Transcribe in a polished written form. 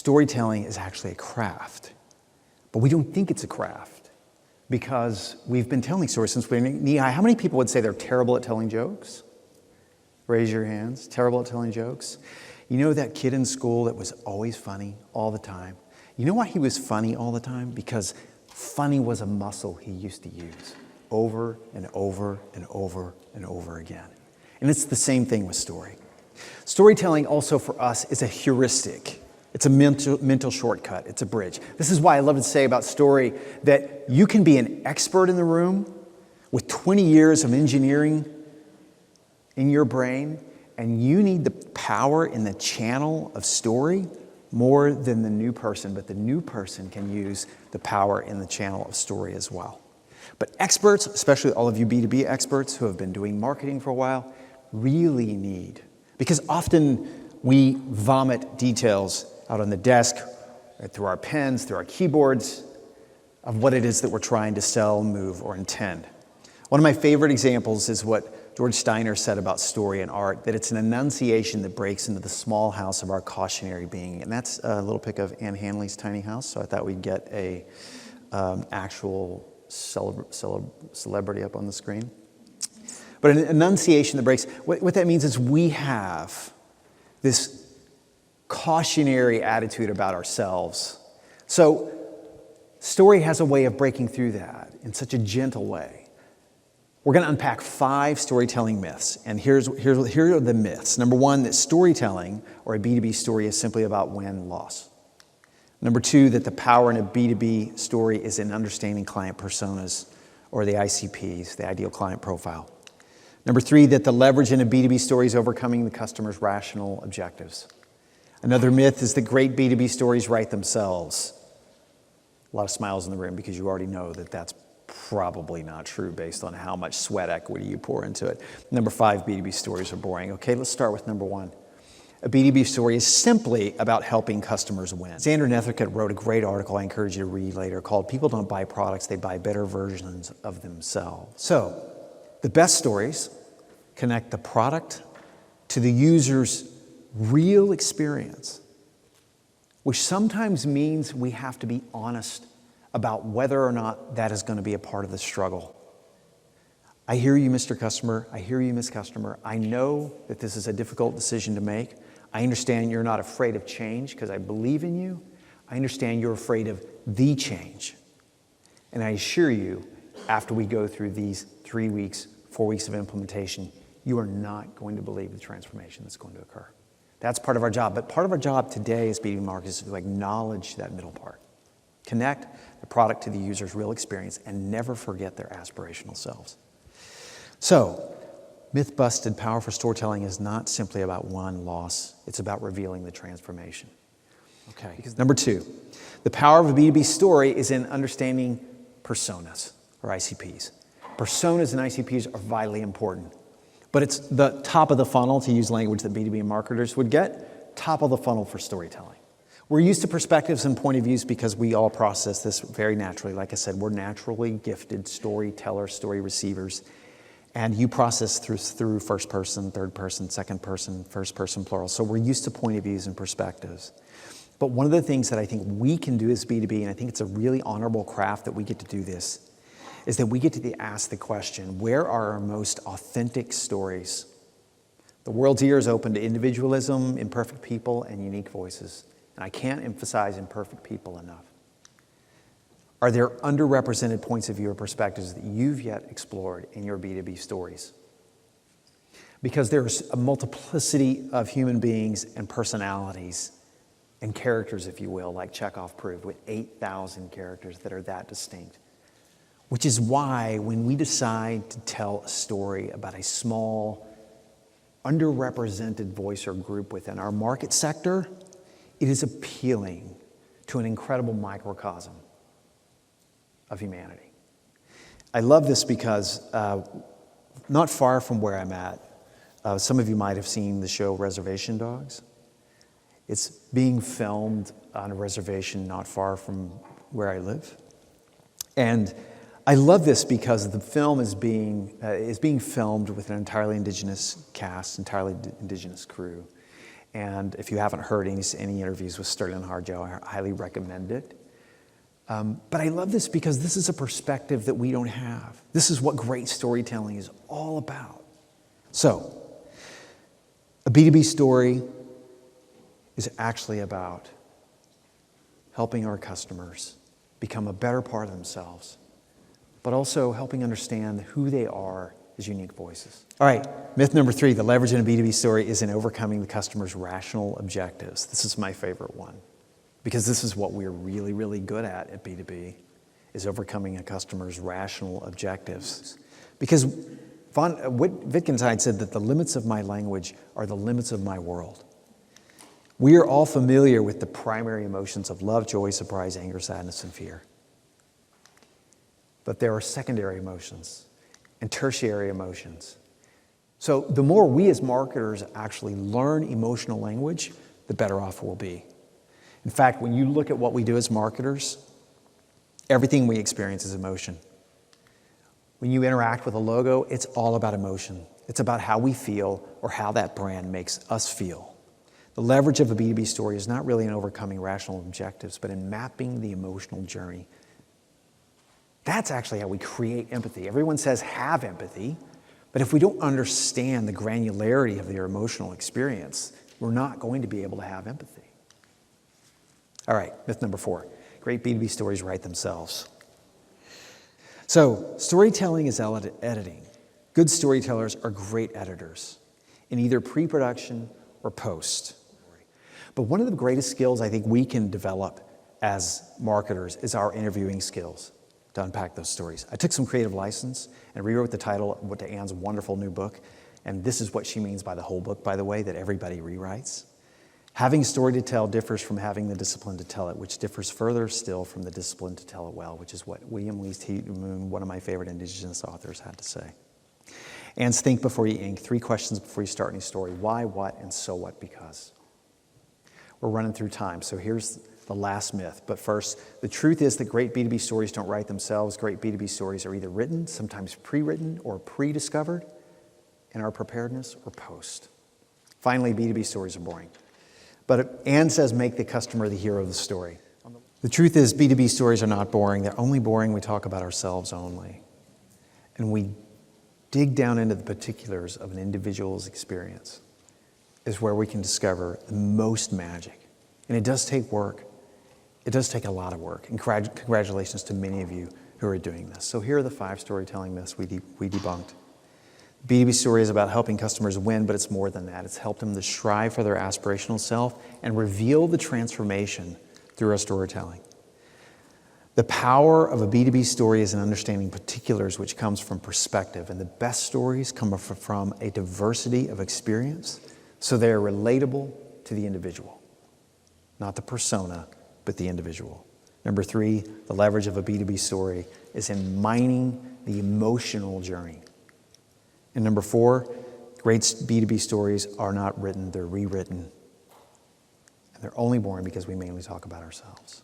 storytelling is actually a craft. But we don't think it's a craft because we've been telling stories since we were knee-high. How many people would say they're terrible at telling jokes? Raise your hands. Terrible at telling jokes. You know that kid in school that was always funny all the time? You know why he was funny all the time? Because funny was a muscle he used to use over and over and over and over again. And it's the same thing with story. Storytelling also for us is a heuristic. It's a mental shortcut. It's a bridge. This is why I love to say about story that you can be an expert in the room with 20 years of engineering in your brain, and you need the power in the channel of story more than the new person, but the new person can use the power in the channel of story as well. But experts, especially all of you B2B experts who have been doing marketing for a while, really need, because often we vomit details out on the desk, through our pens, through our keyboards, of what it is that we're trying to sell, move, or intend. One of my favorite examples is what George Steiner said about story and art, that it's an enunciation that breaks into the small house of our cautionary being. And that's a little pic of Anne Hanley's tiny house, so I thought we'd get a actual celebrity up on the screen. But an enunciation that breaks, what that means is we have this cautionary attitude about ourselves. So story has a way of breaking through that in such a gentle way. We're going to unpack 5 storytelling myths, and here are the myths. Number 1, that storytelling or a B2B story is simply about win-loss. Number 2, that the power in a B2B story is in understanding client personas, or the ICPs, the ideal client profile. Number 3, that the leverage in a B2B story is overcoming the customer's rational objectives. Another myth is that great B2B stories write themselves. A lot of smiles in the room because you already know that that's probably not true based on how much sweat equity you pour into it. Number 5, B2B stories are boring. Okay, let's start with number 1. A B2B story is simply about helping customers win. Xander Nethercutt wrote a great article I encourage you to read later called "People Don't Buy Products, They Buy Better Versions of Themselves." So, the best stories connect the product to the user's real experience, which sometimes means we have to be honest about whether or not that is going to be a part of the struggle. I hear you, Mr. Customer. I hear you, Miss Customer. I know that this is a difficult decision to make. I understand you're not afraid of change because I believe in you. I understand you're afraid of the change. And I assure you, after we go through these 3 weeks, 4 weeks of implementation, you are not going to believe the transformation that's going to occur. That's part of our job. But part of our job today as B2B marketers is to acknowledge that middle part. Connect the product to the user's real experience and never forget their aspirational selves. So, myth busted, power for storytelling is not simply about one loss. It's about revealing the transformation. Okay. Because number 2, the power of a B2B story is in understanding personas or ICPs. Personas and ICPs are vitally important. But it's the top of the funnel, to use language that B2B marketers would get, top of the funnel for storytelling. We're used to perspectives and point of views because we all process this very naturally. Like I said, we're naturally gifted storytellers, story receivers. And you process through first person, third person, second person, first person plural. So we're used to point of views and perspectives. But one of the things that I think we can do as B2B, and I think it's a really honorable craft that we get to do this, is that we get to ask the question, where are our most authentic stories? The world's ear is open to individualism, imperfect people, and unique voices. And I can't emphasize imperfect people enough. Are there underrepresented points of view or perspectives that you've yet explored in your B2B stories? Because there's a multiplicity of human beings and personalities and characters, if you will, like Chekhov proved, with 8,000 characters that are that distinct. Which is why when we decide to tell a story about a small, underrepresented voice or group within our market sector, it is appealing to an incredible microcosm of humanity. I love this because not far from where I'm at, some of you might have seen the show Reservation Dogs. It's being filmed on a reservation not far from where I live. And I love this because the film is being filmed with an entirely indigenous cast, entirely indigenous crew. And if you haven't heard any interviews with Sterling Harjo, I highly recommend it. But I love this because this is a perspective that we don't have. This is what great storytelling is all about. So, a B2B story is actually about helping our customers become a better part of themselves, but also helping understand who they are as unique voices. All right, myth number 3, the leverage in a B2B story is in overcoming the customer's rational objectives. This is my favorite one, because this is what we're really, really good at B2B, is overcoming a customer's rational objectives. Because Wittgenstein said that the limits of my language are the limits of my world. We are all familiar with the primary emotions of love, joy, surprise, anger, sadness, and fear. But there are secondary emotions and tertiary emotions. So the more we as marketers actually learn emotional language, the better off we'll be. In fact, when you look at what we do as marketers, everything we experience is emotion. When you interact with a logo, it's all about emotion. It's about how we feel or how that brand makes us feel. The leverage of a B2B story is not really in overcoming rational objectives, but in mapping the emotional journey. That's actually how we create empathy. Everyone says have empathy, but if we don't understand the granularity of their emotional experience, we're not going to be able to have empathy. All right, myth number 4. Great B2B stories write themselves. So, storytelling is editing. Good storytellers are great editors in either pre-production or post. But one of the greatest skills I think we can develop as marketers is our interviewing skills to unpack those stories. I took some creative license and rewrote the title to Anne's wonderful new book. And this is what she means by the whole book, by the way, that everybody rewrites. Having a story to tell differs from having the discipline to tell it, which differs further still from the discipline to tell it well, which is what William Lee Moon, one of my favorite Indigenous authors, had to say. Anne's think before you ink, 3 questions before you start any story. Why, what, and so what, because. We're running through time, so here's the last myth. But first, the truth is that great B2B stories don't write themselves. Great B2B stories are either written, sometimes pre-written, or pre-discovered in our preparedness or post. Finally, B2B stories are boring. But Anne says make the customer the hero of the story. The truth is B2B stories are not boring. They're only boring when we talk about ourselves only. And we dig down into the particulars of an individual's experience is where we can discover the most magic. And it does take work. It does take a lot of work. And congratulations to many of you who are doing this. So here are the 5 storytelling myths we debunked. B2B story is about helping customers win, but it's more than that. It's helped them to strive for their aspirational self and reveal the transformation through our storytelling. The power of a B2B story is in understanding particulars, which comes from perspective. And the best stories come from a diversity of experience, so they are relatable to the individual. Not the persona, but the individual. Number 3, the leverage of a B2B story is in mining the emotional journey. And number 4, great B2B stories are not written, they're rewritten. And they're only boring because we mainly talk about ourselves.